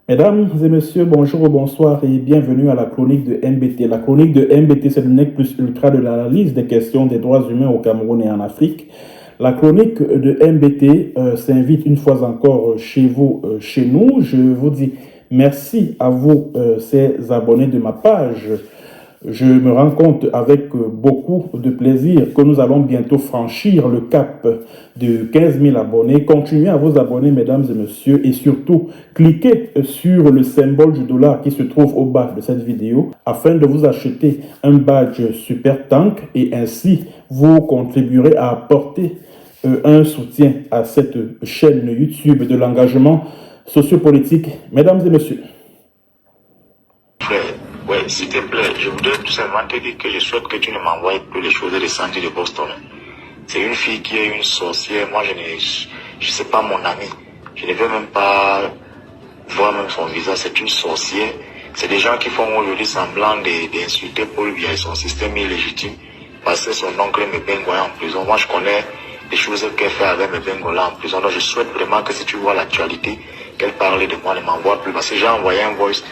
Mesdames et messieurs, bonjour ou bonsoir et bienvenue à la chronique de MBT. La chronique de MBT, c'est le nec plus ultra de l'analyse des questions des droits humains au Cameroun et en Afrique. La chronique de MBT s'invite une fois encore chez vous, chez nous. Je vous dis merci à vous, ces abonnés de ma page. Je me rends compte avec beaucoup de plaisir que nous allons bientôt franchir le cap de 15 000 abonnés. Continuez à vous abonner, mesdames et messieurs, et surtout, cliquez sur le symbole du dollar qui se trouve au bas de cette vidéo afin de vous acheter un badge Super Tank et ainsi vous contribuerez à apporter un soutien à cette chaîne YouTube de l'engagement sociopolitique. Mesdames et messieurs. Ouais, s'il te plaît, je voudrais tout simplement te dire que je souhaite que tu ne m'envoies plus les choses de Sandy de Boston. C'est une fille qui est une sorcière. Moi, je sais pas mon amie. Je ne veux même pas voir même son visage. C'est une sorcière. C'est des gens qui font aujourd'hui semblant d'insulter Paul Biya et son système illégitime. Parce que son oncle Mebengo est en prison. Moi, je connais les choses qu'elle fait avec Mebengo là en prison. Donc, je souhaite vraiment que si tu vois l'actualité, qu'elle parle de moi, ne m'envoie plus. Parce que j'ai envoyé un voice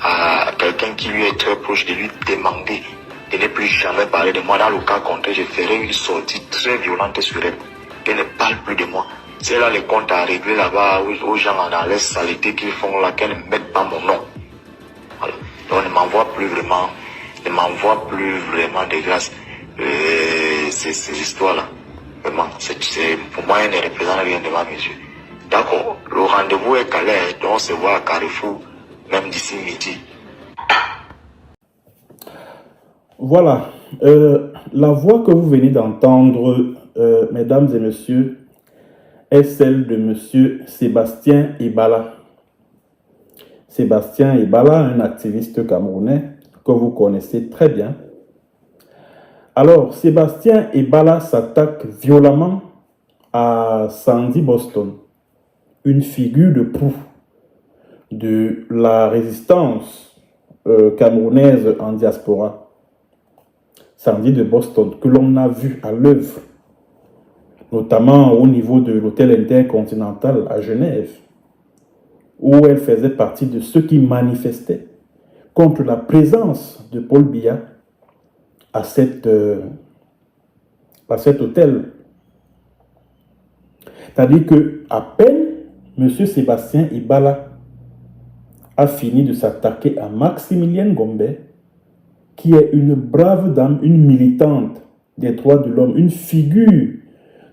à quelqu'un qui lui est très proche de lui demander de ne plus jamais parler de moi. Dans le cas contraire, je ferai une sortie très violente sur elle. Qu'elle ne parle plus de moi. C'est là les comptes à régler là-bas aux gens dans les saletés qu'ils font là, qu'elle ne mette pas mon nom. Voilà. Donc ne m'envoie plus vraiment de grâce ces histoires-là. Vraiment, pour moi, elle ne représente rien devant mes yeux. D'accord, le rendez-vous est calé, donc on se voit à Carrefour. Même d'ici midi. Voilà. La voix que vous venez d'entendre, mesdames et messieurs, est celle de monsieur Sébastien Ebala. Sébastien Ebala, un activiste camerounais que vous connaissez très bien. Alors, Sébastien Ebala s'attaque violemment à Sandy Boston, une figure de proue de la résistance camerounaise en diaspora. Sandy de Boston, que l'on a vu à l'œuvre, notamment au niveau de l'hôtel intercontinental à Genève, où elle faisait partie de ceux qui manifestaient contre la présence de Paul Biya à cet hôtel. C'est-à-dire qu'à peine M. Sébastien Ebala a fini de s'attaquer à Maximilienne Gombe, qui est une brave dame, une militante des droits de l'homme, une figure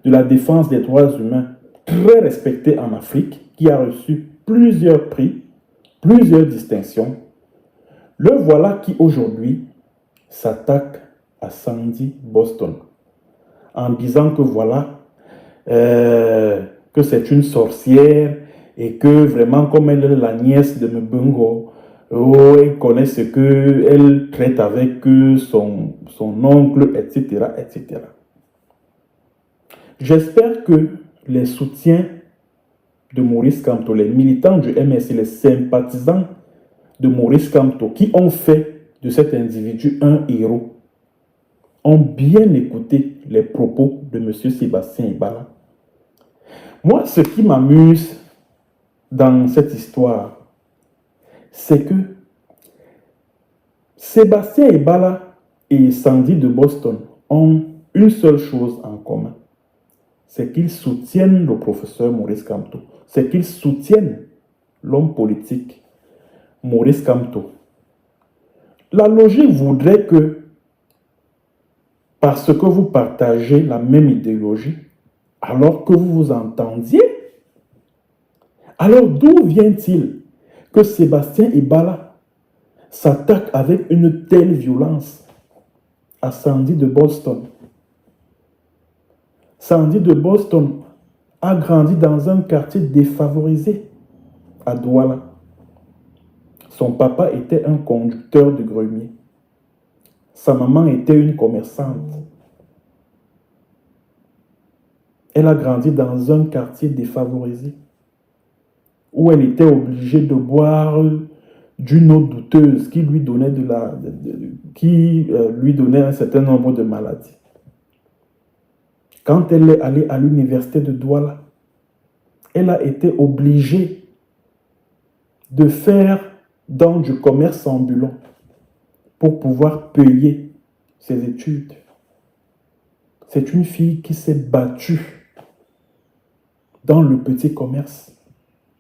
de la défense des droits humains très respectée en Afrique, qui a reçu plusieurs prix, plusieurs distinctions. Le voilà qui aujourd'hui s'attaque à Sandy Boston en disant que voilà, que c'est une sorcière, et que vraiment, comme elle est la nièce de Mbungo, elle connaît ce qu'elle traite avec son oncle, etc., etc. J'espère que les soutiens de Maurice Kamto, les militants du MSC, les sympathisants de Maurice Kamto, qui ont fait de cet individu un héros, ont bien écouté les propos de M. Sébastien Ebala. Moi, ce qui m'amuse dans cette histoire, c'est que Sébastien Ebala et Sandy de Boston ont une seule chose en commun. C'est qu'ils soutiennent le professeur Maurice Kamto. C'est qu'ils soutiennent l'homme politique Maurice Kamto. La logique voudrait que, parce que vous partagez la même idéologie, alors que vous vous entendiez, alors d'où vient-il que Sébastien Ebala s'attaque avec une telle violence à Sandy de Boston. Sandy de Boston a grandi dans un quartier défavorisé à Douala. Son papa était un conducteur de grenier. Sa maman était une commerçante. Elle a grandi dans un quartier défavorisé où elle était obligée de boire d'une eau douteuse qui lui donnait, lui donnait un certain nombre de maladies. Quand elle est allée à l'université de Douala, elle a été obligée de faire dans du commerce ambulant pour pouvoir payer ses études. C'est une fille qui s'est battue dans le petit commerce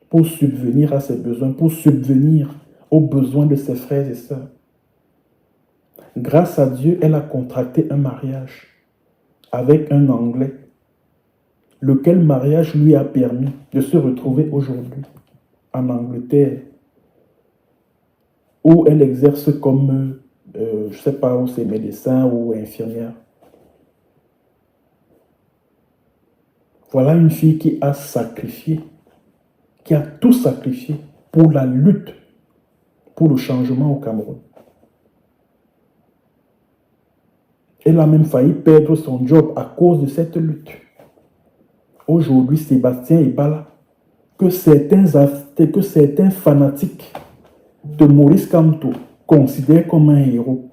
pour subvenir à ses besoins, pour subvenir aux besoins de ses frères et sœurs. Grâce à Dieu, elle a contracté un mariage avec un Anglais, lequel mariage lui a permis de se retrouver aujourd'hui en Angleterre, où elle exerce comme, je ne sais pas, où c'est médecin ou infirmière. Voilà une fille qui a sacrifié, qui a tout sacrifié pour la lutte, pour le changement au Cameroun. Elle a même failli perdre son job à cause de cette lutte. Aujourd'hui, Sébastien Ebala, que certains fanatiques de Maurice Kamto considèrent comme un héros,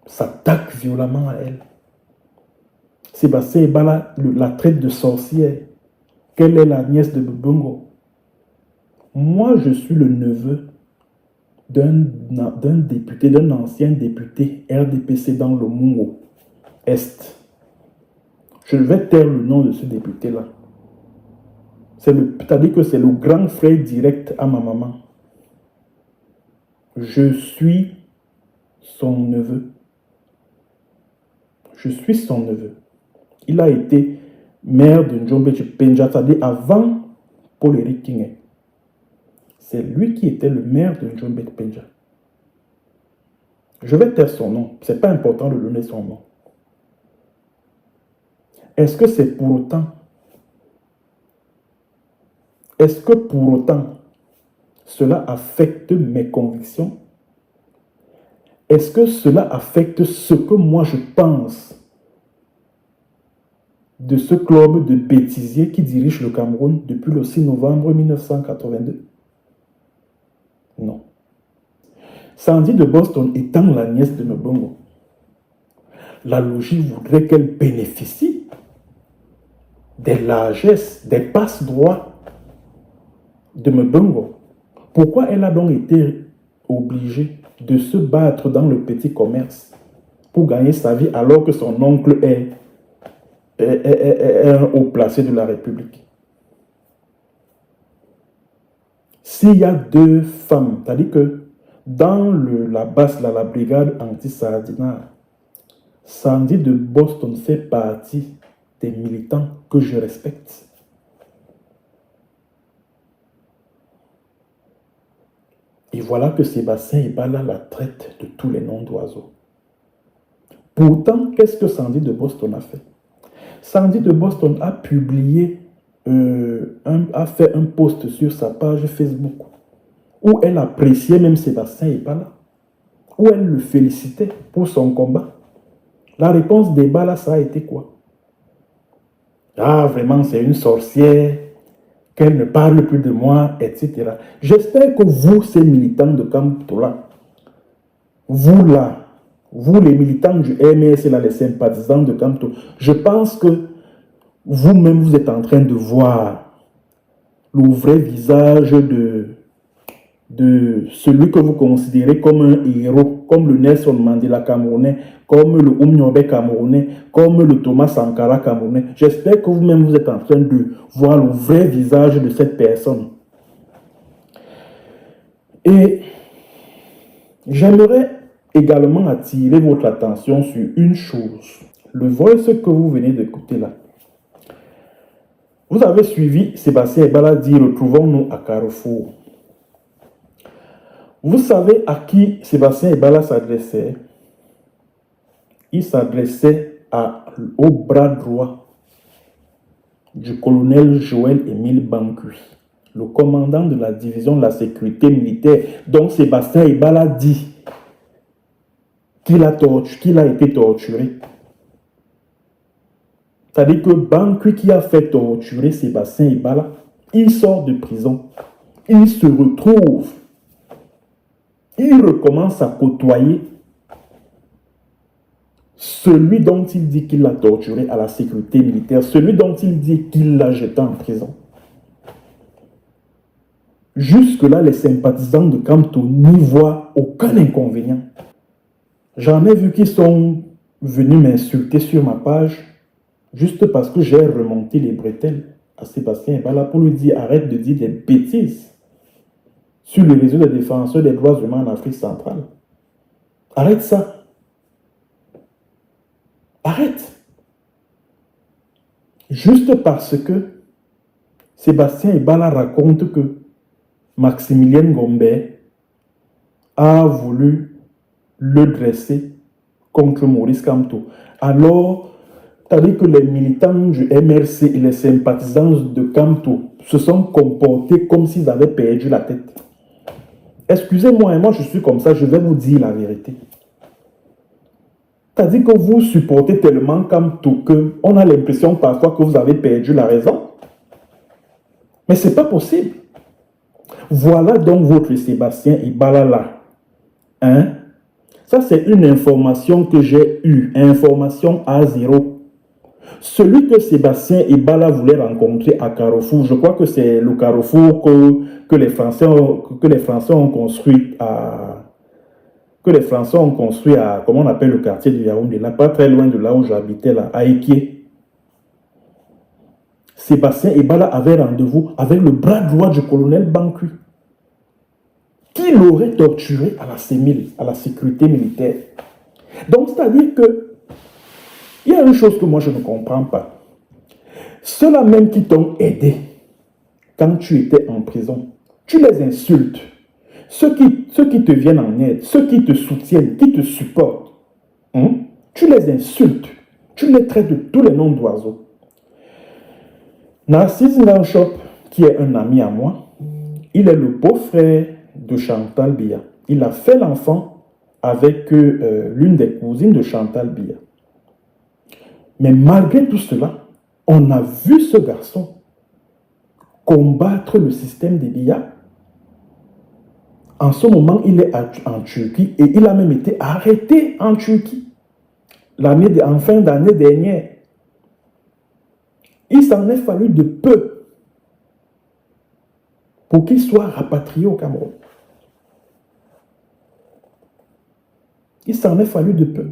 s'attaquent violemment à elle. Sébastien Ebala la traite de sorcière, qu'elle est la nièce de Bobongo. Moi, je suis le neveu d'un député, d'un ancien député RDPC dans le Mungo Est. Je vais taire le nom de ce député-là. C'est-à-dire que c'est le grand frère direct à ma maman. Je suis son neveu. Je suis son neveu. Il a été maire de Njombe-Penja, c'est-à-dire avant Paul-Éric Kingé. C'est lui qui était le maire de Njombe-Penja. Je vais taire son nom. Ce n'est pas important de donner son nom. Est-ce que c'est pour autant? Est-ce que pour autant cela affecte mes convictions? Est-ce que cela affecte ce que moi je pense de ce club de bêtisiers qui dirige le Cameroun depuis le 6 novembre 1982? Non. Sandy de Boston étant la nièce de Mbongo, la logique voudrait qu'elle bénéficie des largesses, des passe-droits de Mbongo. Pourquoi elle a donc été obligée de se battre dans le petit commerce pour gagner sa vie alors que son oncle est un haut placé de la République? S'il y a deux femmes, c'est-à-dire que dans la brigade anti-Sardinat, Sandy de Boston fait partie des militants que je respecte. Et voilà que Sébastien Ebala la traite de tous les noms d'oiseaux. Pourtant, qu'est-ce que Sandy de Boston a fait? Sandy de Boston a publié, a fait un post sur sa page Facebook où elle appréciait même Sébastien Ebala, où elle le félicitait pour son combat. La réponse d'Ebala, ça a été quoi? Ah, vraiment, c'est une sorcière, qu'elle ne parle plus de moi, etc. J'espère que vous, ces militants de Kamto-là, vous là, vous les militants du MS, là, les sympathisants de Kamto, je pense que vous-même, vous êtes en train de voir le vrai visage de celui que vous considérez comme un héros, comme le Nelson Mandela camerounais, comme le Oumniobe camerounais, comme le Thomas Sankara camerounais. J'espère que vous-même, vous êtes en train de voir le vrai visage de cette personne. Et j'aimerais également attirer votre attention sur une chose. Le voice que vous venez d'écouter là. Vous avez suivi Sébastien Ebala dire « Retrouvons-nous à Carrefour ». Vous savez à qui Sébastien Ebala s'adressait? Il s'adressait au bras droit du colonel Joël Émile Bancui, le commandant de la division de la sécurité militaire, dont Sébastien Ebala dit qu'il a été torturé. C'est-à-dire que Bancui qui a fait torturer Sébastien Ebala, il sort de prison, il se retrouve, il recommence à côtoyer celui dont il dit qu'il l'a torturé à la sécurité militaire, celui dont il dit qu'il l'a jeté en prison. Jusque-là, les sympathisants de Kamto n'y voient aucun inconvénient. J'en ai vu qui sont venus m'insulter sur ma page juste parce que j'ai remonté les bretelles à Sébastien Ebala pour lui dire arrête de dire des bêtises sur le réseau des défenseurs des droits humains en Afrique centrale. Arrête ça. Arrête. Juste parce que Sébastien Ebala raconte que Maximilien Gombe a voulu le dresser contre Maurice Kamto. Alors, c'est-à-dire que les militants du MRC et les sympathisants de Kamto se sont comportés comme s'ils avaient perdu la tête. Excusez-moi, moi je suis comme ça, je vais vous dire la vérité. C'est-à-dire que vous supportez tellement Kamto qu'on a l'impression parfois que vous avez perdu la raison. Mais ce n'est pas possible. Voilà donc votre Sébastien Ebala là. Hein? Ça, c'est une information que j'ai eue. Information A0. Celui que Sébastien Ebala voulait rencontrer à Carrefour, je crois que c'est le Carrefour que les Français ont construit à... comment on appelle le quartier de Yaoundé, là, pas très loin de là où j'habitais, là, à Ekié. Sébastien Ebala avait rendez-vous avec le bras droit du colonel Bancui, qui l'aurait torturé à la CEMIL, à la sécurité militaire. Donc, c'est-à-dire que il y a une chose que moi je ne comprends pas. Ceux-là même qui t'ont aidé quand tu étais en prison, tu les insultes. Ceux qui te viennent en aide, ceux qui te soutiennent, qui te supportent, tu les insultes. Tu les traites de tous les noms d'oiseaux. Narcisse Nganchop, qui est un ami à moi, il est le beau-frère de Chantal Biya. Il a fait l'enfant avec l'une des cousines de Chantal Biya. Mais malgré tout cela, on a vu ce garçon combattre le système des Biya. En ce moment, il est en Turquie et il a même été arrêté en Turquie en fin d'année dernière. Il s'en est fallu de peu pour qu'il soit rapatrié au Cameroun. Il s'en est fallu de peu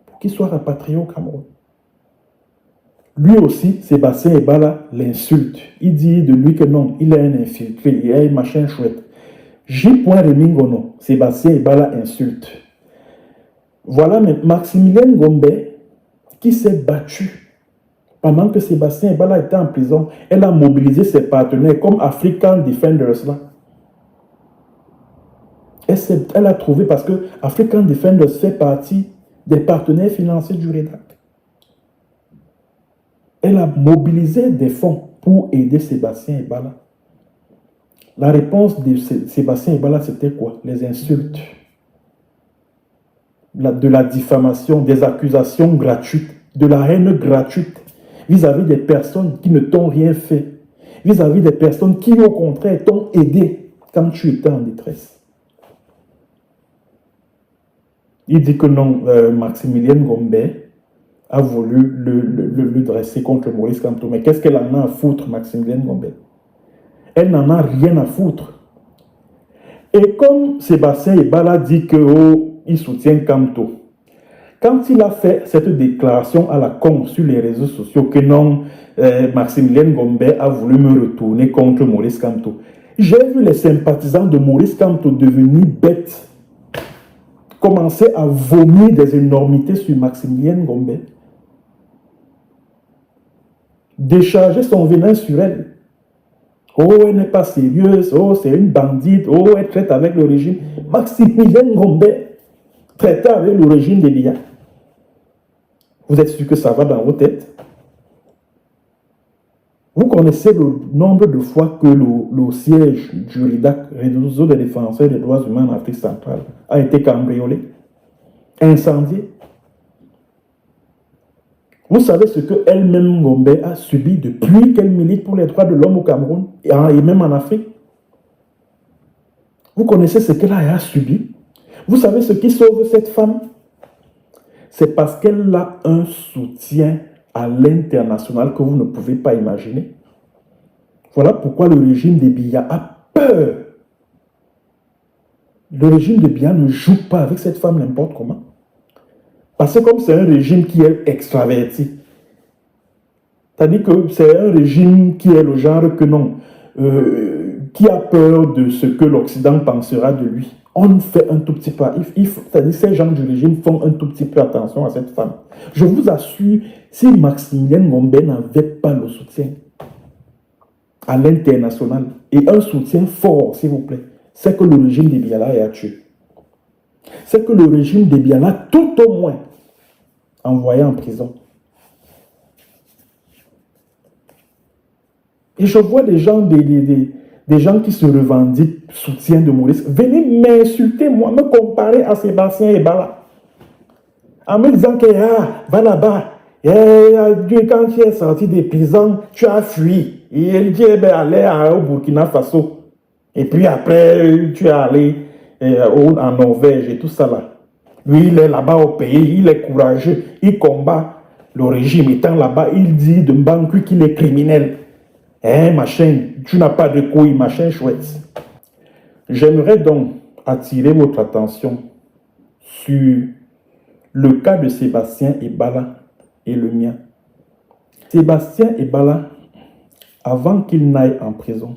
pour qu'il soit rapatrié au Cameroun. Lui aussi, Sébastien Ebala l'insulte. Il dit de lui que non, il est un infiltré, il est un machin chouette. J. Remingono, Sébastien Ebala insulte. Voilà Maximilien Gombe qui s'est battu. Pendant que Sébastien Ebala était en prison, elle a mobilisé ses partenaires comme African Defenders. Là. Elle a trouvé, parce que African Defenders fait partie des partenaires financiers du REDAC. Elle a mobilisé des fonds pour aider Sébastien Ebala. La réponse de Sébastien Ebala, c'était quoi? Les insultes, de la diffamation, des accusations gratuites, de la haine gratuite vis-à-vis des personnes qui ne t'ont rien fait, vis-à-vis des personnes qui, au contraire, t'ont aidé quand tu étais en détresse. Il dit que non, Maximilien Gombe a voulu le dresser contre Maurice Kamto. Mais qu'est-ce qu'elle en a à foutre, Maximilien Gombe? Elle n'en a rien à foutre. Et comme Sébastien Ebala dit qu'il soutient Kamto, quand il a fait cette déclaration à la con sur les réseaux sociaux que non, Maximilien Gombe a voulu me retourner contre Maurice Kamto, j'ai vu les sympathisants de Maurice Kamto devenir bêtes, commencer à vomir des énormités sur Maximilien Gombe, décharger son venin sur elle. Oh, elle n'est pas sérieuse. Oh, c'est une bandite. Oh, elle traite avec le régime. Maximilien Ngombe traitait avec le régime des Biya. Vous êtes sûr que ça va dans vos têtes? Vous connaissez le nombre de fois que le siège du RIDAC, Réseau des défenseurs des droits humains en Afrique centrale, a été cambriolé, incendié? Vous savez ce qu'elle-même, Ngombe, a subi depuis qu'elle milite pour les droits de l'homme au Cameroun et même en Afrique? Vous connaissez ce qu'elle a subi? Vous savez ce qui sauve cette femme? C'est parce qu'elle a un soutien à l'international que vous ne pouvez pas imaginer. Voilà pourquoi le régime des Biya a peur. Le régime des Biya ne joue pas avec cette femme n'importe comment. Parce que comme c'est un régime qui est extraverti, c'est-à-dire que c'est un régime qui est le genre que non, qui a peur de ce que l'Occident pensera de lui. On fait un tout petit peu, c'est-à-dire ces gens du régime font un tout petit peu attention à cette femme. Je vous assure, si Maximilien Ngombe n'avait pas le soutien à l'international, et un soutien fort, s'il vous plaît, c'est que le régime des Biala a tué. C'est que le régime des Biala, tout au moins, envoyé en prison. Et je vois des gens, des gens qui se revendiquent soutien de Maurice. Venez m'insulter, moi, me comparer à Sébastien Ebala. En me disant que, va là-bas. Quand tu es sorti des prisons, tu as fui. Et il dit, allez au Burkina Faso. Et puis après, tu es allé en Norvège et tout ça là. Lui, il est là-bas au pays, il est courageux, il combat le régime. Étant là-bas, il dit de Mbangu qu'il est criminel. Machin, tu n'as pas de couilles, machin chouette. J'aimerais donc attirer votre attention sur le cas de Sébastien Ebala et le mien. Sébastien Ebala, avant qu'il n'aille en prison,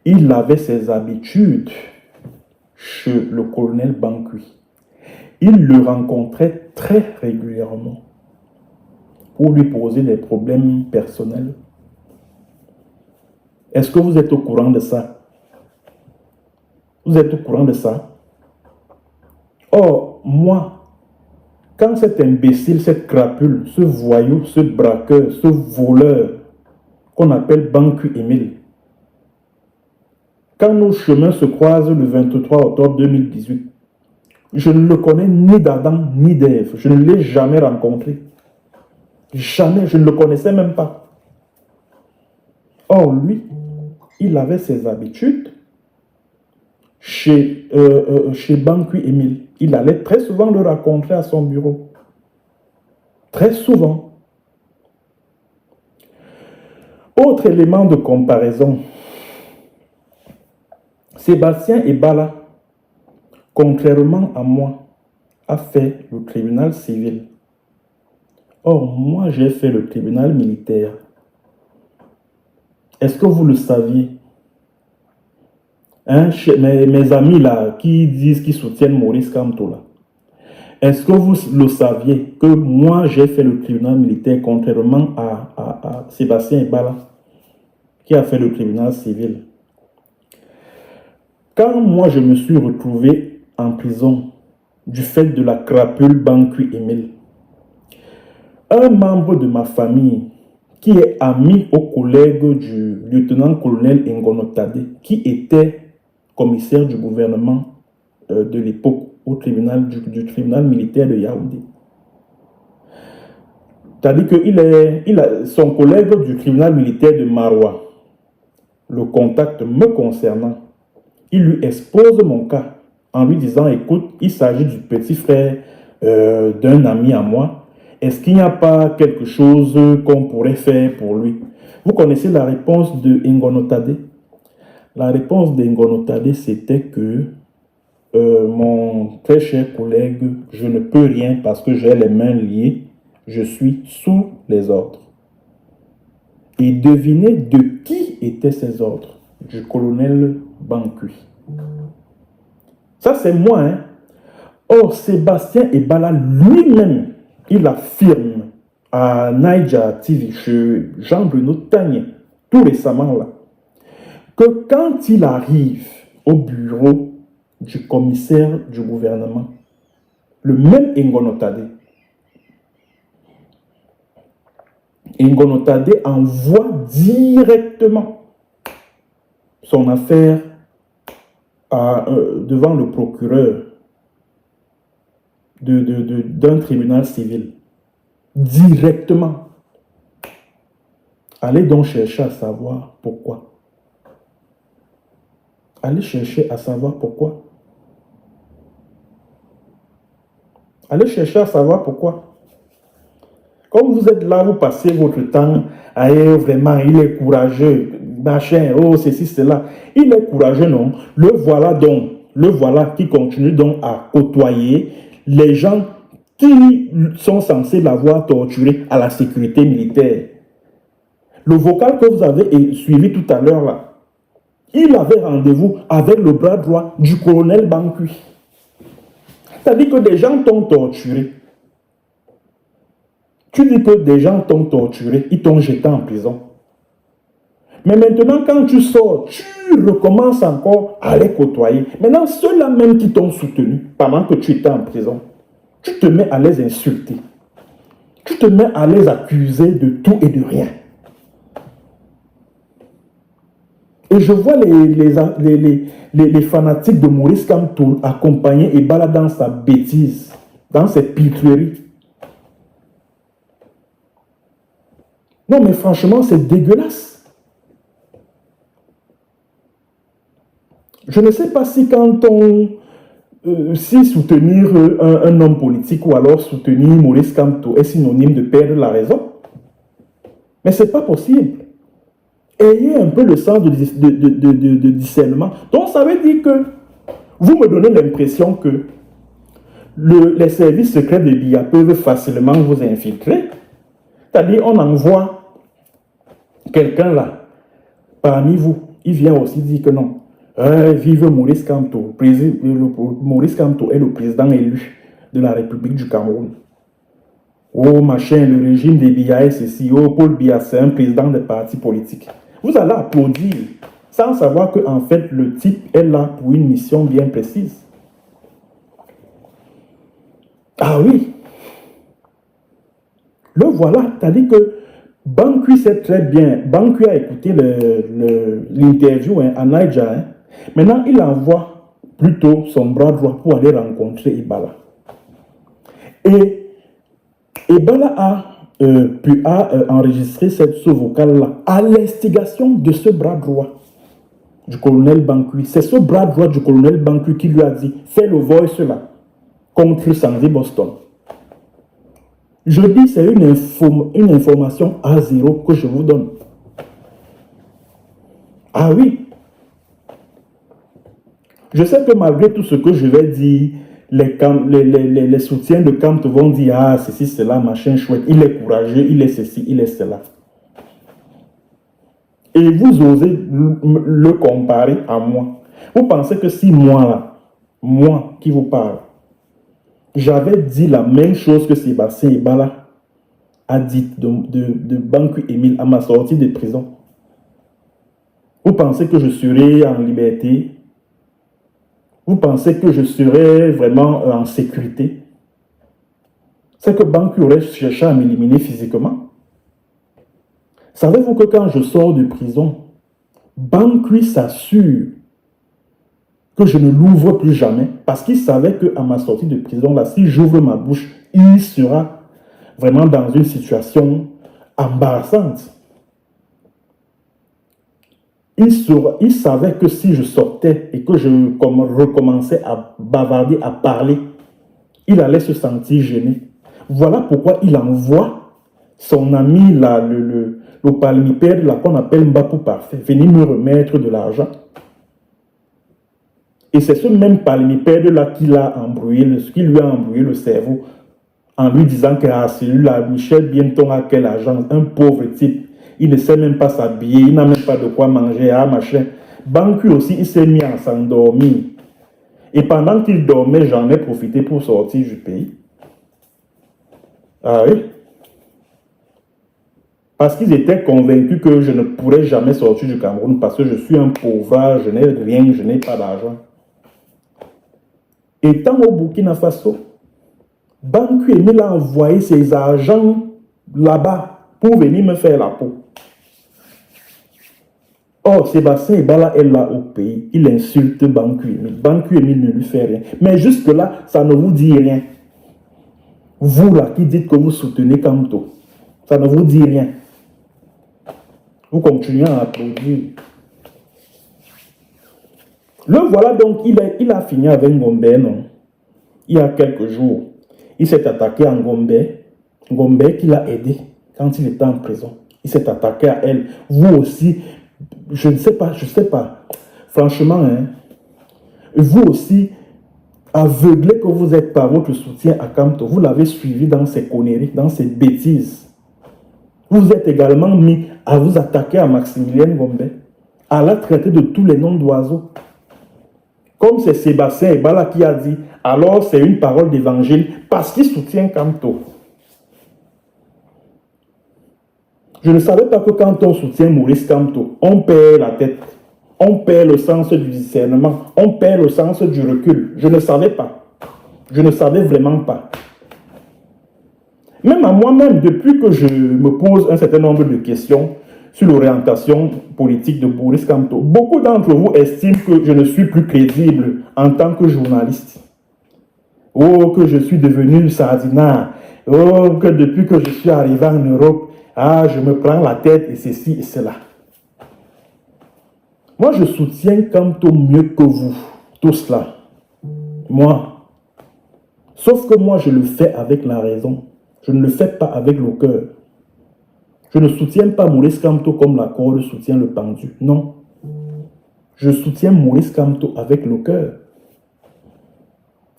il avait ses habitudes chez le colonel Bankui. Il le rencontrait très régulièrement pour lui poser des problèmes personnels. Est-ce que vous êtes au courant de ça? Vous êtes au courant de ça? Or, moi, quand cet imbécile, cette crapule, ce voyou, ce braqueur, ce voleur qu'on appelle Banku Emile, quand nos chemins se croisent le 23 octobre 2018, je ne le connais ni d'Adam ni d'Ève. Je ne l'ai jamais rencontré. Jamais, je ne le connaissais même pas. Or, lui, il avait ses habitudes chez Banku Emile. Il allait très souvent le rencontrer à son bureau. Très souvent. Autre élément de comparaison. Sébastien Ebala, contrairement à moi, a fait le tribunal civil. Or, moi, j'ai fait le tribunal militaire. Est-ce que vous le saviez? Mes amis là, qui disent qu'ils soutiennent Maurice Kamto là. Est-ce que vous le saviez que moi, j'ai fait le tribunal militaire contrairement à Sébastien Ebala, qui a fait le tribunal civil? Quand moi, je me suis retrouvé en prison du fait de la crapule Banku Emile, un membre de ma famille qui est ami au collègue du lieutenant-colonel Ngono Tade, qui était commissaire du gouvernement de l'époque au tribunal du tribunal militaire de Yaoundé. C'est-à-dire que son collègue du tribunal militaire de Maroua le contacte me concernant. Il lui expose mon cas en lui disant, écoute, il s'agit du petit frère d'un ami à moi. Est-ce qu'il n'y a pas quelque chose qu'on pourrait faire pour lui? Vous connaissez la réponse de Ngono Tade? La réponse de Ngono Tade, c'était que mon très cher collègue, je ne peux rien parce que j'ai les mains liées, je suis sous les ordres. Et devinez de qui étaient ces ordres? Du colonel Bankui. Ça, c'est moi. Hein? Or, Sébastien Ebala lui-même, il affirme à Naija TV, chez Jean-Bruno Tagne, tout récemment là, que quand il arrive au bureau du commissaire du gouvernement, le même Ingonotade envoie directement son affaire devant le procureur d'un tribunal civil. Directement. Allez donc chercher à savoir pourquoi. Allez chercher à savoir pourquoi. Allez chercher à savoir pourquoi. Comme vous êtes là, vous passez votre temps à vraiment, il est courageux, machin, oh, ceci, cela. Il est courageux, non? Le voilà qui continue donc à côtoyer les gens qui sont censés l'avoir torturé à la sécurité militaire. Le vocal que vous avez suivi tout à l'heure là, il avait rendez-vous avec le bras droit du colonel Bankui. C'est-à-dire que des gens t'ont torturé. Tu dis que des gens t'ont torturé, ils t'ont jeté en prison. Mais maintenant, quand tu sors, tu recommences encore à les côtoyer. Maintenant, ceux-là même qui t'ont soutenu pendant que tu étais en prison, tu te mets à les insulter. Tu te mets à les accuser de tout et de rien. Et je vois les fanatiques de Maurice Kamto accompagner Ebala dans sa bêtise, dans ses pitreries. Non, mais franchement, c'est dégueulasse. Je ne sais pas si quand si soutenir un homme politique ou alors soutenir Maurice Kamto est synonyme de perdre la raison. Mais ce n'est pas possible. Ayez un peu le sens de discernement. Donc, ça veut dire que vous me donnez l'impression que les services secrets de BIA peuvent facilement vous infiltrer. C'est-à-dire, on envoie quelqu'un là, parmi vous, il vient aussi dire que non. Vive Maurice Kamto. Maurice Kamto est le président élu de la République du Cameroun. Oh machin, le régime des BIA est ceci. Oh, Paul Biya, c'est un président des partis politiques. Vous allez applaudir sans savoir que en fait le type est là pour une mission bien précise. Ah oui. Le voilà, c'est-à-dire que Bankui sait très bien. Bankui a écouté l'interview à Naija. Hein. Maintenant, il envoie plutôt son bras droit pour aller rencontrer Ebala. Et Ebala a enregistré ce vocal-là à l'instigation de ce bras droit du colonel Bankui. C'est ce bras droit du colonel Bankui qui lui a dit « Fais le voice là contre Sandy Boston ». Je dis c'est une information à zéro que je vous donne. Ah oui. Je sais que malgré tout ce que je vais dire, les soutiens de Kamto vont dire « Ah, ceci, cela, machin chouette, il est courageux, il est ceci, il est cela. » Et vous osez le comparer à moi. Vous pensez que si moi qui vous parle, j'avais dit la même chose que Sébastien Ebala a dit de Bankui Émile à ma sortie de prison, vous pensez que je serai en liberté? Vous pensez que je serai vraiment en sécurité? C'est que Bankui aurait cherché à m'éliminer physiquement. Savez-vous que quand je sors de prison, Bankui s'assure que je ne l'ouvre plus jamais parce qu'il savait qu'à ma sortie de prison, là, si j'ouvre ma bouche, il sera vraiment dans une situation embarrassante. Il savait que si je sortais et que je recommençais à bavarder, à parler, il allait se sentir gêné. Voilà pourquoi il envoie son ami, là, le palmipède, là, qu'on appelle Mbapou Parfait, venir me remettre de l'argent. Et c'est ce même palmipède-là qui lui a embrouillé le cerveau en lui disant que celui-là, Michel Bienton a quelle agence, un pauvre type. Il ne sait même pas s'habiller, il n'a même pas de quoi manger, machin. Bankui aussi, il s'est mis à s'endormir. Et pendant qu'il dormait, j'en ai profité pour sortir du pays. Ah oui. Parce qu'ils étaient convaincus que je ne pourrais jamais sortir du Cameroun parce que je suis un pauvre, je n'ai rien, je n'ai pas d'argent. Étant au Burkina Faso, Banque Emile a envoyé ses agents là-bas pour venir me faire la peau. Or, Sébastien Ebala est là au pays. Il insulte Banque Emile. Banque Emile ne lui fait rien. Mais jusque-là, ça ne vous dit rien. Vous là qui dites que vous soutenez Kamto, ça ne vous dit rien. Vous continuez à applaudir. Le voilà donc, il a fini avec Ngombe, non? Il y a quelques jours. Il s'est attaqué à Ngombe. Ngombe qui l'a aidé quand il était en prison. Il s'est attaqué à elle. Vous aussi, je ne sais pas. Franchement, hein, vous aussi, aveuglé que vous êtes par votre soutien à Kamto, vous l'avez suivi dans ses conneries, dans ses bêtises. Vous êtes également mis à vous attaquer à Maximilien Ngombe, à la traiter de tous les noms d'oiseaux. Comme c'est Sébastien Ebala qui a dit, alors c'est une parole d'évangile parce qu'il soutient Kamto. Je ne savais pas que quand on soutient Maurice Kamto, on perd la tête, on perd le sens du discernement, on perd le sens du recul. Je ne savais pas. Je ne savais vraiment pas. Même à moi-même, depuis que je me pose un certain nombre de questions sur l'orientation politique de Maurice Kamto, beaucoup d'entre vous estiment que je ne suis plus crédible en tant que journaliste. Oh, que je suis devenu sardinard. Oh, que depuis que je suis arrivé en Europe, je me prends la tête et ceci et cela. Moi, je soutiens Kamto mieux que vous, tous là. Moi. Sauf que moi, je le fais avec la raison. Je ne le fais pas avec le cœur. Je ne soutiens pas Maurice Kamto comme la corde soutient le pendu. Non. Je soutiens Maurice Kamto avec le cœur.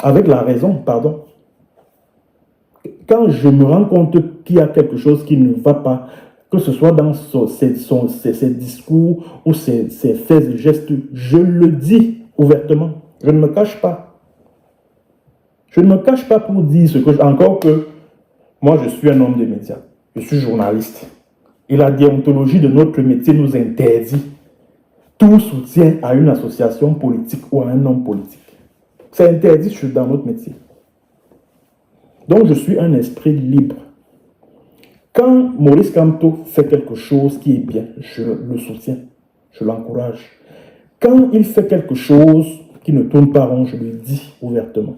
Avec la raison, pardon. Quand je me rends compte qu'il y a quelque chose qui ne va pas, que ce soit dans ses discours ou ses faits et gestes, je le dis ouvertement. Je ne me cache pas. Je ne me cache pas pour dire ce que encore que moi je suis un homme de médias. Je suis journaliste. Et la déontologie de notre métier nous interdit tout soutien à une association politique ou à un homme politique. C'est interdit dans notre métier. Donc je suis un esprit libre. Quand Maurice Kamto fait quelque chose qui est bien, je le soutiens, je l'encourage. Quand il fait quelque chose qui ne tourne pas rond, je le dis ouvertement.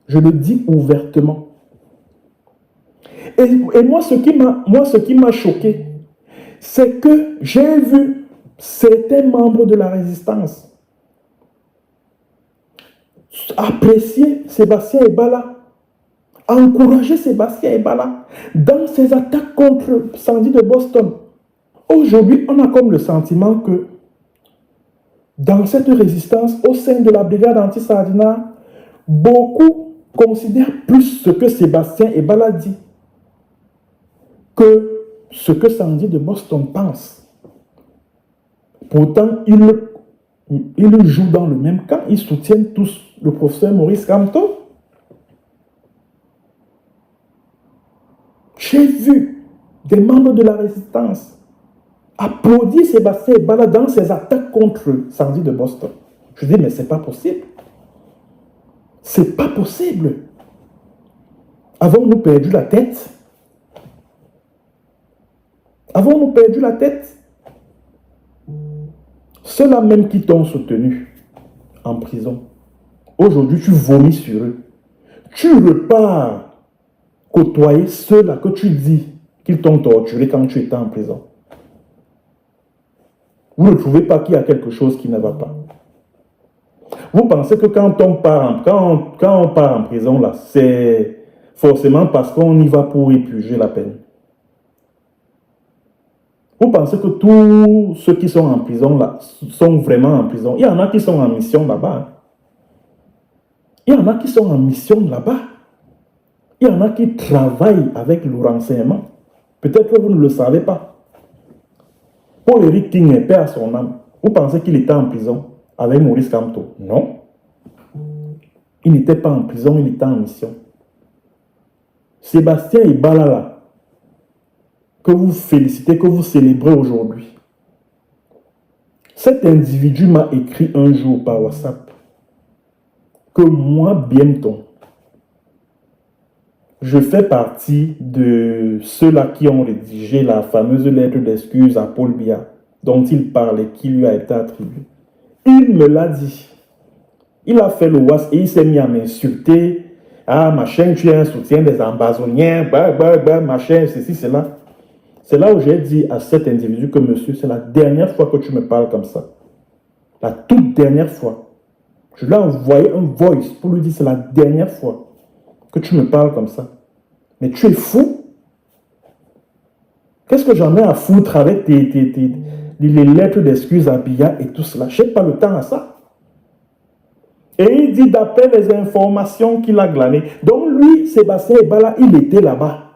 Je le dis ouvertement. Et moi, ce qui m'a choqué, c'est que j'ai vu certains membres de la résistance apprécier Sébastien Ebala, encourager Sébastien Ebala dans ses attaques contre Sandy de Boston. Aujourd'hui, on a comme le sentiment que dans cette résistance, au sein de la brigade anti-Sardina, beaucoup considèrent plus ce que Sébastien Ebala dit que ce que Sandy de Boston pense. Pourtant, ils jouent dans le même camp, ils soutiennent tous le professeur Maurice Kamto. J'ai vu des membres de la résistance applaudir Sébastien Ebala dans ses attaques contre Sandy de Boston. Je dis, mais c'est pas possible. C'est pas possible. Avons-nous perdu la tête? Avons-nous perdu la tête? Ceux-là même qui t'ont soutenu en prison, aujourd'hui tu vomis sur eux. Tu repars côtoyer ceux-là que tu dis qu'ils t'ont torturé quand tu étais en prison. Vous ne trouvez pas qu'il y a quelque chose qui ne va pas? Vous pensez que quand on part en prison, là, c'est forcément parce qu'on y va pour épuiser la peine. Vous pensez que tous ceux qui sont en prison là sont vraiment en prison? Il y en a qui sont en mission là-bas. Il y en a qui sont en mission là-bas. Il y en a qui travaillent avec le renseignement. Peut-être que vous ne le savez pas. Paul-Éric King est paix à son âme. Vous pensez qu'il était en prison avec Maurice Kamto? Non. Il n'était pas en prison, il était en mission. Sébastien Ebala là, que vous félicitez, que vous célébrez aujourd'hui. Cet individu m'a écrit un jour par WhatsApp que moi, bientôt, je fais partie de ceux-là qui ont rédigé la fameuse lettre d'excuse à Paul Biya, dont il parle et qui lui a été attribuée. Il me l'a dit. Il a fait le WhatsApp et il s'est mis à m'insulter. Ah, machin, tu es un soutien des ambazoniens, machin, ceci, cela. C'est là où j'ai dit à cet individu que monsieur, c'est la dernière fois que tu me parles comme ça. La toute dernière fois. Je lui ai envoyé un voice pour lui dire c'est la dernière fois que tu me parles comme ça. Mais tu es fou. Qu'est-ce que j'en ai à foutre avec les lettres d'excuses à Biya et tout cela? Je n'ai pas le temps à ça. Et il dit d'après les informations qu'il a glanées. Donc lui, Sébastien Ebala, il était là-bas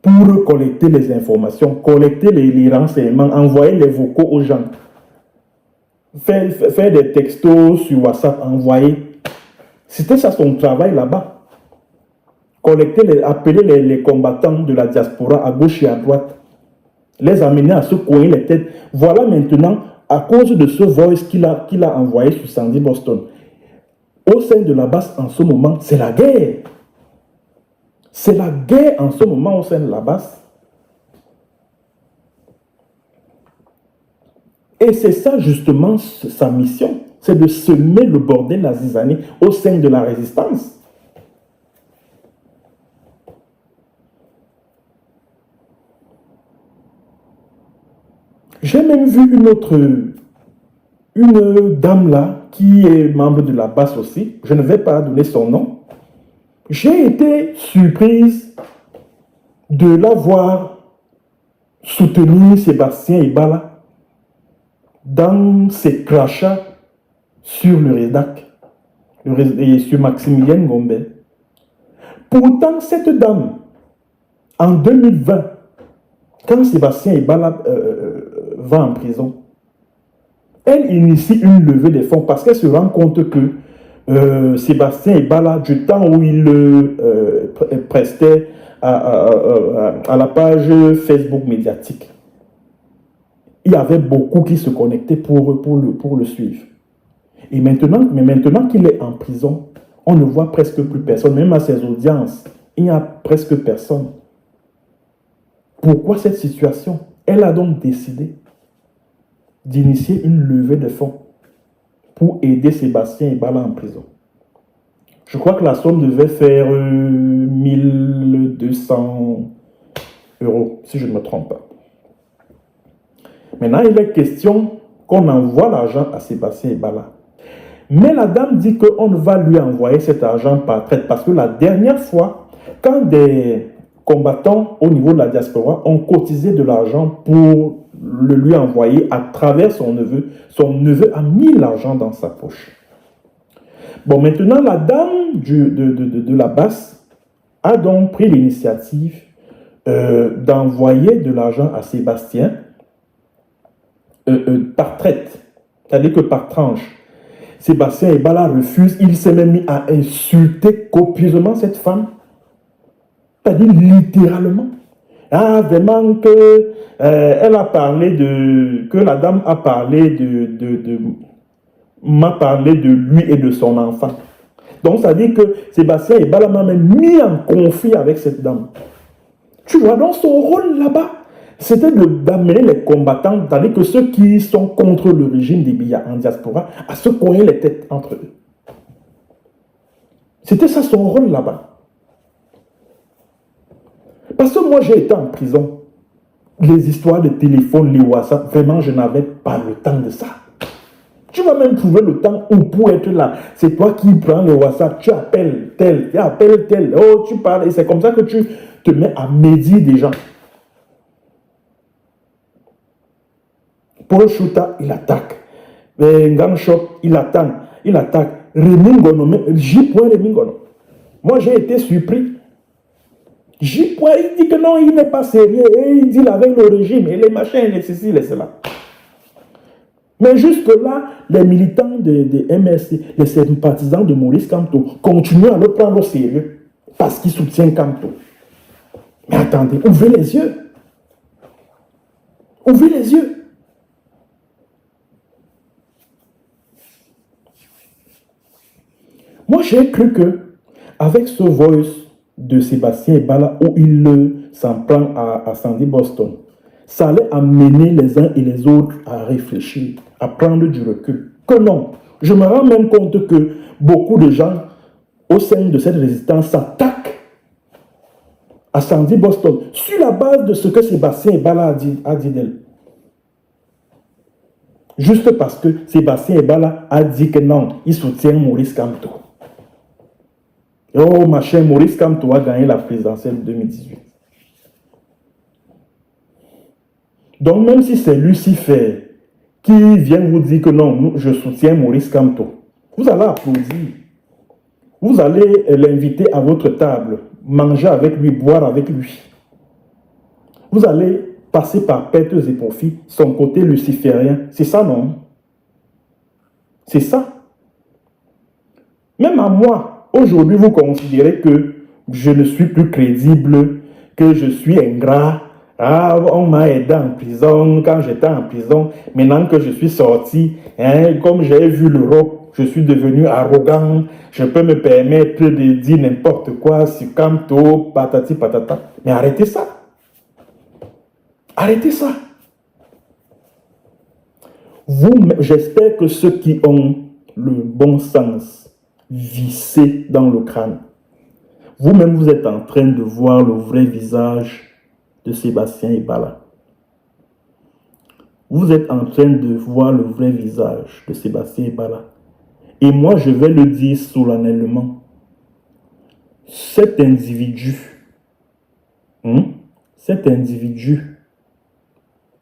pour collecter les informations, collecter les renseignements, envoyer les vocaux aux gens. Faire des textos sur WhatsApp, envoyer. C'était ça son travail là-bas. Collecter, appeler les combattants de la diaspora à gauche et à droite. Les amener à se coiner les têtes. Voilà maintenant, à cause de ce voice qu'il a envoyé sur Sandy Boston, au sein de la base en ce moment, c'est la guerre. C'est la guerre en ce moment au sein de la base. Et c'est ça justement sa mission, c'est de semer le bordel, la zizanie au sein de la résistance. J'ai même vu une dame là, qui est membre de la base aussi, je ne vais pas donner son nom. J'ai été surprise de la voir soutenir Sébastien Ebala dans ses crachats sur le REDAC et sur Maximilien Ngombe. Pourtant, cette dame, en 2020, quand Sébastien Ebala va en prison, elle initie une levée des fonds parce qu'elle se rend compte que Sébastien Ebala, du temps où il prestait à la page Facebook médiatique, il y avait beaucoup qui se connectaient pour le suivre. Et maintenant qu'il est en prison, on ne voit presque plus personne. Même à ses audiences, il n'y a presque personne. Pourquoi cette situation? Elle a donc décidé d'initier une levée de fonds pour aider Sébastien Ebala en prison. Je crois que la somme devait faire 1200 €, si je ne me trompe pas. Maintenant, il est question qu'on envoie l'argent à Sébastien Ebala. Mais la dame dit qu'on va lui envoyer cet argent par traite parce que la dernière fois, quand des combattants au niveau de la diaspora ont cotisé de l'argent pour le lui envoyer à travers son neveu a mis l'argent dans sa poche. Bon, maintenant, la dame de la base a donc pris l'initiative d'envoyer de l'argent à Sébastien par traite, c'est-à-dire que par tranche. Sébastien Ebala refuse, il s'est même mis à insulter copieusement cette femme, c'est-à-dire littéralement. Ah, vraiment que elle a parlé que la dame a parlé m'a parlé de lui et de son enfant. Donc, ça dit que Sébastien Ebala m'a même mis en conflit avec cette dame. Tu vois, donc son rôle là-bas, c'était d'amener les combattants, c'est-à-dire que ceux qui sont contre le régime des Biya en diaspora, à se cogner les têtes entre eux. C'était ça son rôle là-bas. Parce que moi, j'ai été en prison. Les histoires de téléphone, les WhatsApp, vraiment, je n'avais pas le temps de ça. Tu vas même trouver le temps où pour être là. C'est toi qui prends le WhatsApp, tu appelles tel, oh, tu parles, et c'est comme ça que tu te mets à médire des gens. Paul Chouta, il attaque. Ngam Shop, il attaque. Remingono, J. Remingono. Moi, j'ai été surpris. J. il dit que non, il n'est pas sérieux. Et il dit avec le régime, et les machins, les ceci, les cela. Mais jusque-là, les militants de MRC, les sympathisants de Maurice Kamto, continuent à le prendre au sérieux parce qu'ils soutiennent Kamto. Mais attendez, ouvrez les yeux. Ouvrez les yeux. Moi, j'ai cru que, avec ce voice de Sébastien Ebala, où il s'en prend à Sandy Boston, ça allait amener les uns et les autres à réfléchir, à prendre du recul. Que non. Je me rends même compte que beaucoup de gens, au sein de cette résistance, s'attaquent à Sandy Boston sur la base de ce que Sébastien Ebala a dit d'elle. Juste parce que Sébastien Ebala a dit que non, il soutient Maurice Kamto. Oh, ma chère, Maurice Kamto a gagné la présidentielle 2018. Donc, même si c'est Lucifer qui vient vous dire que non, je soutiens Maurice Kamto, vous allez applaudir. Vous allez l'inviter à votre table, manger avec lui, boire avec lui. Vous allez passer par pertes et profits son côté luciférien. C'est ça, non? C'est ça. Même à moi, aujourd'hui, vous considérez que je ne suis plus crédible, que je suis ingrat. Ah, on m'a aidé en prison quand j'étais en prison. Maintenant que je suis sorti, comme j'ai vu l'Europe, je suis devenu arrogant. Je peux me permettre de dire n'importe quoi sur Kamto, patati patata. Mais arrêtez ça. Arrêtez ça. J'espère que ceux qui ont le bon sens vissé dans le crâne, vous-même, vous êtes en train de voir le vrai visage de Sébastien Ebala. Vous êtes en train de voir le vrai visage de Sébastien Ebala. Et moi, je vais le dire solennellement. Cet individu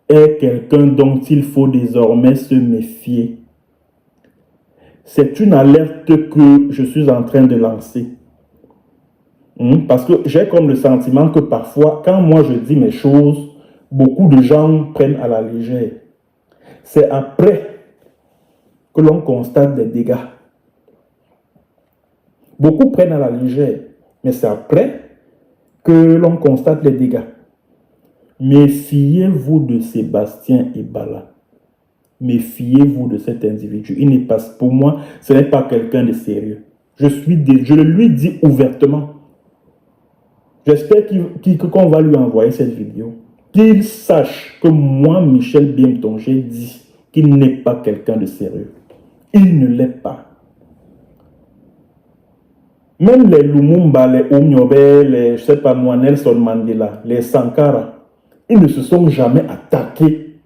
est quelqu'un dont il faut désormais se méfier. C'est une alerte que je suis en train de lancer. Parce que j'ai comme le sentiment que parfois, quand moi je dis mes choses, beaucoup de gens prennent à la légère. C'est après que l'on constate des dégâts. Beaucoup prennent à la légère, mais c'est après que l'on constate les dégâts. Méfiez-vous de Sébastien Ebala. Méfiez-vous de cet individu. Il n'est pas, pour moi, ce n'est pas quelqu'un de sérieux. Je le lui dis ouvertement. J'espère qu'on va lui envoyer cette vidéo. Qu'il sache que moi, Michel Biemton, j'ai dit qu'il n'est pas quelqu'un de sérieux. Il ne l'est pas. Même les Lumumba, les Omniobe, les, je sais pas moi, Nelson Mandela, les Sankara, ils ne se sont jamais attaqués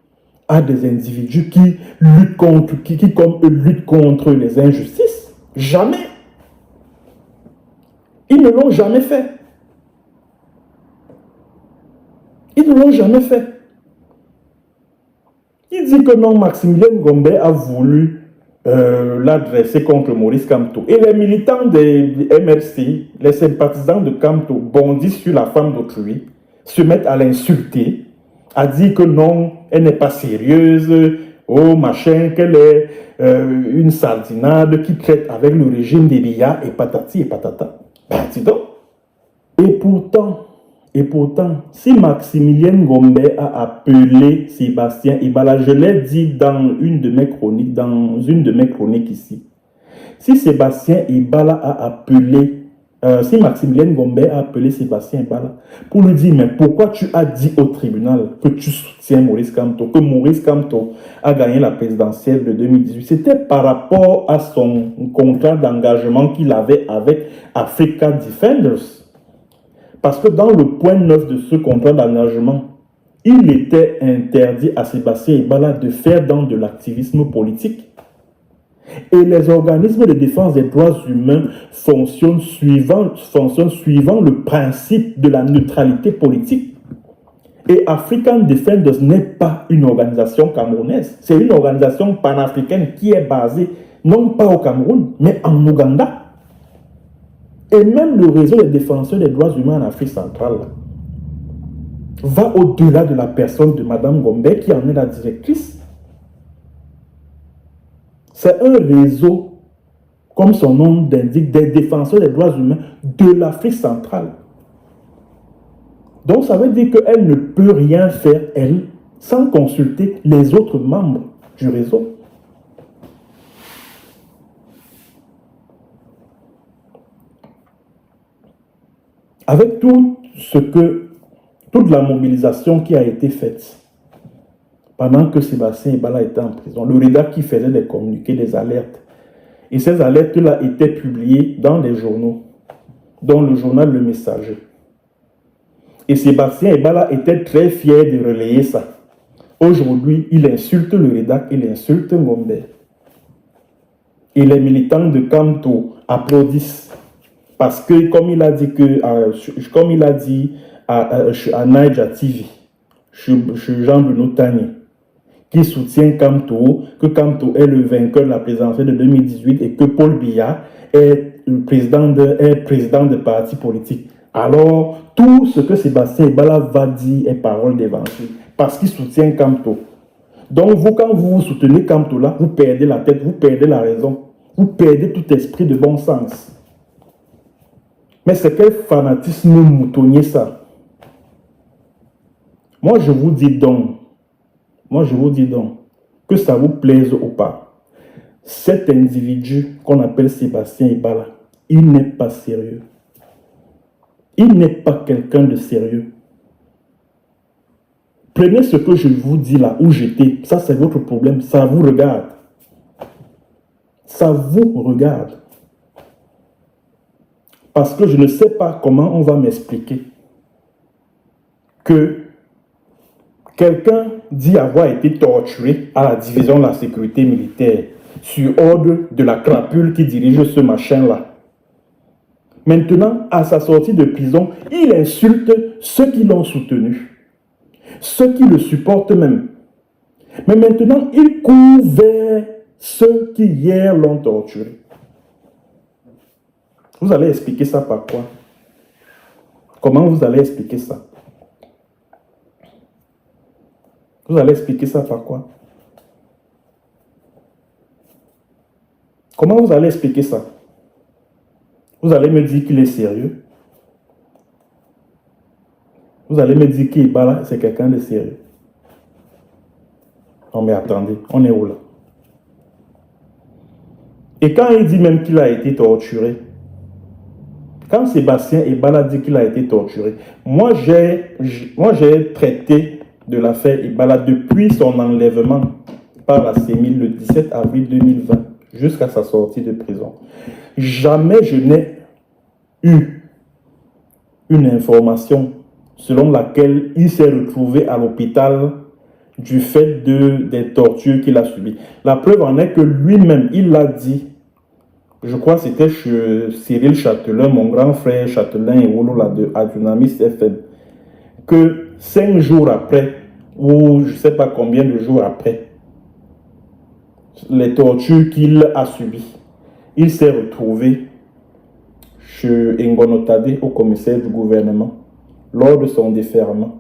à des individus qui luttent contre, qui comme eux luttent contre les injustices. Jamais. Ils ne l'ont jamais fait. Ils ne l'ont jamais fait. Il dit que non, Maximilien Ngombe a voulu l'adresser contre Maurice Kamto. Et les militants des MRC, les sympathisants de Kamto, bondissent sur la femme d'autrui, se mettent à l'insulter, à dire que non, elle n'est pas sérieuse, oh machin, qu'elle est une sardinade qui traite avec le régime des Biya et patati et patata. Ben, dis donc. Et pourtant, si Maximilien Ngombe a appelé Sébastien Ebala, je l'ai dit dans une de mes chroniques, ici. Si Sébastien Ebala a appelé, si Maximilien Ngombe a appelé Sébastien Ebala pour lui dire, mais pourquoi tu as dit au tribunal que tu soutiens Maurice Kamto, que Maurice Kamto a gagné la présidentielle de 2018, c'était par rapport à son contrat d'engagement qu'il avait avec Africa Defenders. Parce que dans le point 9 de ce contrat d'engagement, il était interdit à Sébastien Ebala de faire dans de l'activisme politique. Et les organismes de défense des droits humains fonctionnent suivant le principe de la neutralité politique. Et African Defenders n'est pas une organisation camerounaise. C'est une organisation panafricaine qui est basée non pas au Cameroun, mais en Ouganda. Et même le réseau des défenseurs des droits humains en Afrique centrale va au-delà de la personne de Mme Ngombe qui en est la directrice. C'est un réseau, comme son nom l'indique, des défenseurs des droits humains de l'Afrique centrale. Donc ça veut dire qu'elle ne peut rien faire, elle, sans consulter les autres membres du réseau. Avec toute la mobilisation qui a été faite pendant que Sébastien Ebala était en prison, le REDAC qui faisait des communiqués, des alertes, et ces alertes-là étaient publiées dans les journaux, dont le journal Le Messager. Et Sébastien Ebala était très fier de relayer ça. Aujourd'hui, il insulte le REDAC, il insulte Ngombe. Et les militants de Kamto applaudissent. Parce que, comme il a dit à Naija TV, Jean-Bruno Tani, qui soutient Kamto, que Kamto est le vainqueur de la présidentielle de 2018 et que Paul Biya est président de parti politique. Alors, tout ce que Sébastien Ebala va dire est parole d'évangile, parce qu'il soutient Kamto. Donc, vous, quand vous soutenez Kamto là, vous perdez la tête, vous perdez la raison, vous perdez tout esprit de bon sens. Mais c'est quel fanatisme moutonnier ça? Moi, je vous dis donc, que ça vous plaise ou pas, cet individu qu'on appelle Sébastien Ebala, il n'est pas sérieux. Il n'est pas quelqu'un de sérieux. Prenez ce que je vous dis là où j'étais, ça c'est votre problème, ça vous regarde. Ça vous regarde. Parce que je ne sais pas comment on va m'expliquer que quelqu'un dit avoir été torturé à la division de la sécurité militaire sur ordre de la crapule qui dirige ce machin-là. Maintenant, à sa sortie de prison, il insulte ceux qui l'ont soutenu, ceux qui le supportent même. Mais maintenant, il court vers ceux qui hier l'ont torturé. Vous allez expliquer ça par quoi? Comment vous allez expliquer ça? Vous allez expliquer ça par quoi? Comment vous allez expliquer ça? Vous allez me dire qu'il est sérieux? Vous allez me dire qu'Ebala, c'est quelqu'un de sérieux? Non mais attendez, on est où là? Et quand il dit même qu'il a été torturé, quand Sébastien Ebala dit qu'il a été torturé, moi j'ai traité de l'affaire Ebala depuis son enlèvement par la CEMIL le 17 avril 2020 jusqu'à sa sortie de prison. Jamais je n'ai eu une information selon laquelle il s'est retrouvé à l'hôpital du fait des tortures qu'il a subies. La preuve en est que lui-même, il l'a dit. Je crois que c'était chez Cyril Châtelain, mon grand frère Châtelain et Wolola de Adunamis FM, que 5 jours après, ou je ne sais pas combien de jours après, les tortures qu'il a subies, il s'est retrouvé chez Ngonotade, au commissaire du gouvernement, lors de son déferment.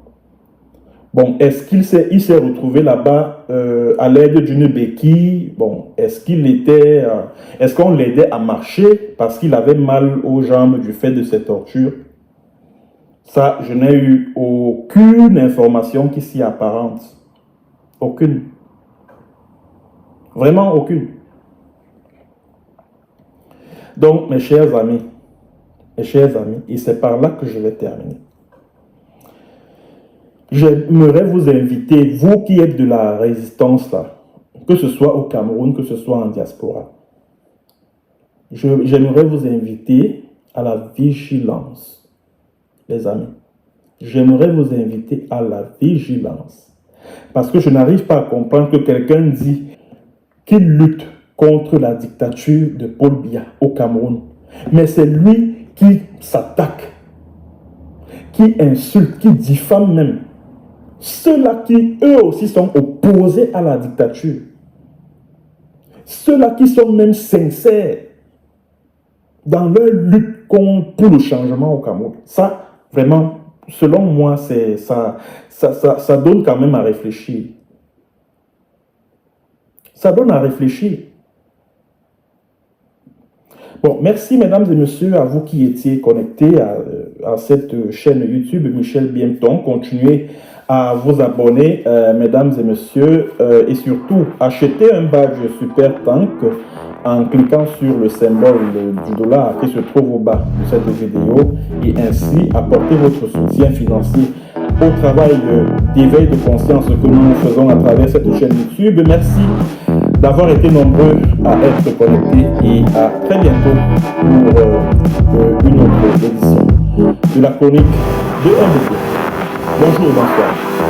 Bon, est-ce qu'il s'est retrouvé là-bas à l'aide d'une béquille? Bon, est-ce qu'on l'aidait à marcher parce qu'il avait mal aux jambes du fait de ces tortures? Ça, je n'ai eu aucune information qui s'y apparente. Aucune. Vraiment aucune. Donc, mes chers amis, et c'est par là que je vais terminer. J'aimerais vous inviter, vous qui êtes de la résistance là, que ce soit au Cameroun, que ce soit en diaspora, j'aimerais vous inviter à la vigilance, les amis. J'aimerais vous inviter à la vigilance. Parce que je n'arrive pas à comprendre que quelqu'un dit qu'il lutte contre la dictature de Paul Biya au Cameroun. Mais c'est lui qui s'attaque, qui insulte, qui diffame même ceux-là qui, eux aussi, sont opposés à la dictature. Ceux-là qui sont même sincères dans leur lutte pour le changement au Cameroun. Ça, vraiment, selon moi, ça donne quand même à réfléchir. Ça donne à réfléchir. Bon, merci mesdames et messieurs à vous qui étiez connectés à cette chaîne YouTube Michel Bienton. Continuez à vous abonner, mesdames et messieurs, et surtout achetez un badge Super Tank en cliquant sur le symbole du dollar qui se trouve au bas de cette vidéo et ainsi apporter votre soutien financier au travail d'éveil de conscience que nous faisons à travers cette chaîne YouTube. Merci d'avoir été nombreux à être connectés et à très bientôt pour une autre édition de la chronique de MBT. Bonjour, bonsoir.